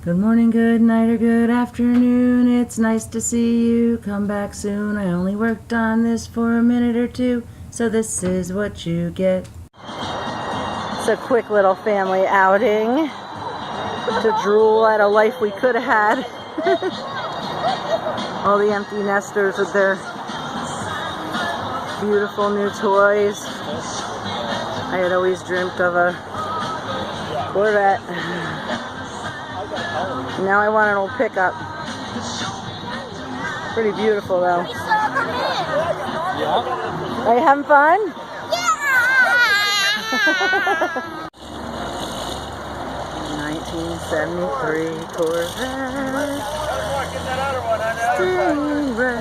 Good morning, good night, or good afternoon. It's nice to see you. Come back soon. I only worked on this for a minute or two, so this is what you get. It's a quick little family outing to drool at a life we could have had. All the empty nesters with their beautiful new toys. I had always dreamt of a Corvette. Now I want an old pickup. Pretty beautiful though. Are you having fun? Yeah! 1973 Corvette. Stingray.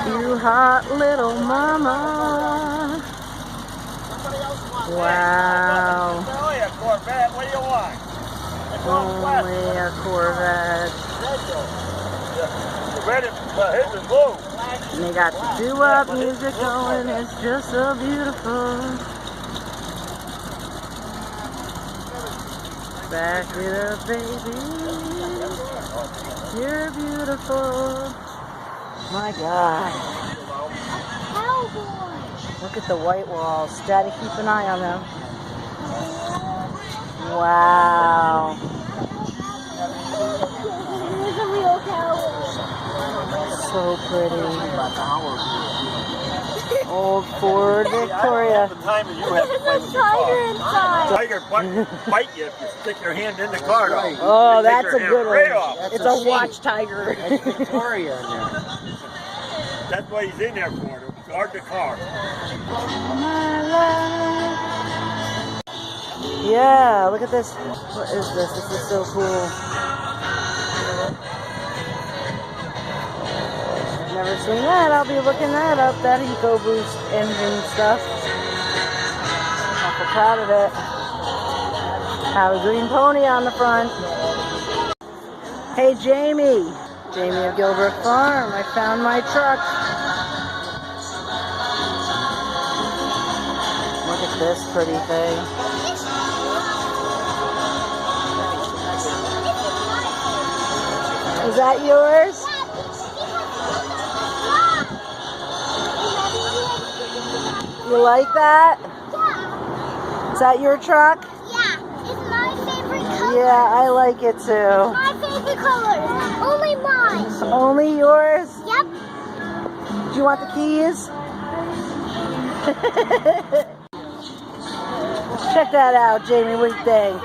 You hot little mama. Wow. Only a Corvette, what do you want? Only a Corvette. His is blue. And they got the doo-wop music going. It's just so beautiful. Back it up, baby. You're beautiful. My God. Look at the white walls. Daddy, keep an eye on them. Wow. Here's a real cowboy. So pretty. Old Ford Victoria. The time that you have to play with your car. Tiger bite you if you stick your hand in the car. Though. Oh, that's a good one. Right, it's a watch tiger. That's Victoria in there. that's what he's in there for, to guard the car. Yeah, look at this. What is this? This is so cool. Never seen that. I'll be looking that up. That EcoBoost engine stuff. Awful proud of it. Have a green pony on the front. Hey, Jamie. Jamie of Gilbert Farm. I found my truck. Look at this pretty thing. Is that yours? You like that? Yeah. Is that your truck? Yeah. It's my favorite color. Yeah, I like it too. My favorite color. Only mine. Only yours? Yep. Do you want the keys? Check that out, Jamie. What do you think?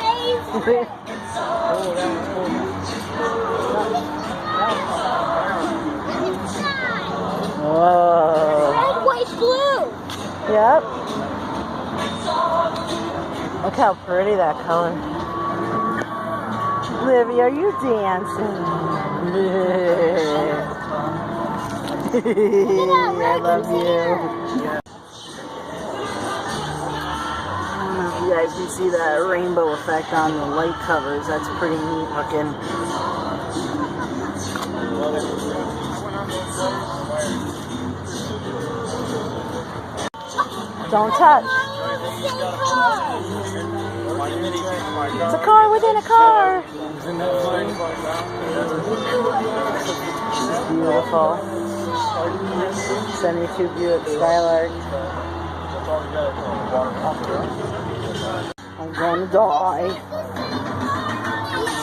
Whoa. Red, white, blue. Yep. Look how pretty that color. Livy, are you dancing? I love you. I don't know if you guys can see that rainbow effect on the light covers. That's pretty neat looking. Don't touch. It's a car within a car. This is beautiful. 72 Buick Skylark. I'm gonna die.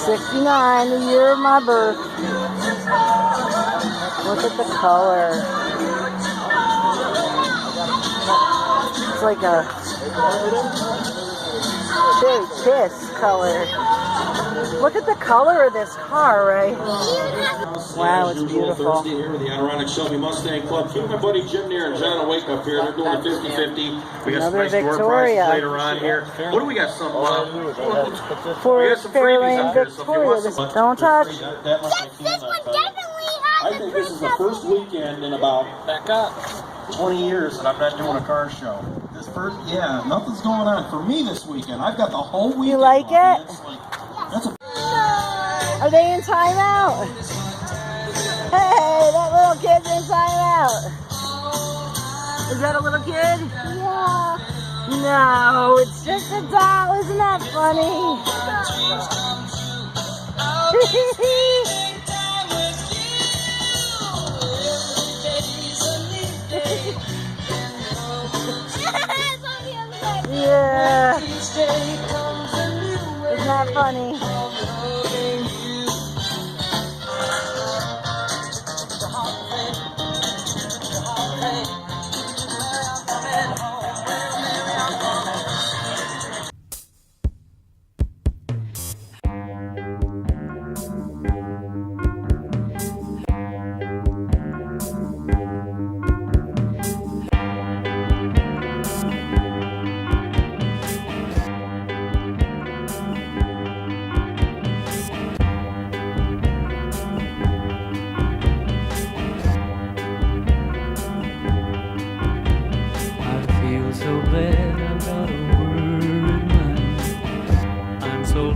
69, the year of my birth. Look at the color. It's like a big kiss color. Look at the color of this car, Ray. Wow, it's beautiful. Thursday here with the Adirondack Shelby Mustang Club. Keep my buddy Jim there and John Awake up here. They're doing a 50-50. We got some nice door prizes later on here. What do we got? Some For Fairlane Victoria. Don't touch. This one definitely has I think this is the first weekend in about 20 years that I'm not doing a car show. This first, yeah, nothing's going on for me this weekend. I've got the whole weekend. You like it? That's a Are they in timeout? Hey, that little kid's in timeout. Is that a little kid? Yeah. No, it's just a doll. Isn't that funny? Yeah. Isn't that funny? So bad I've got a worried mind. I'm so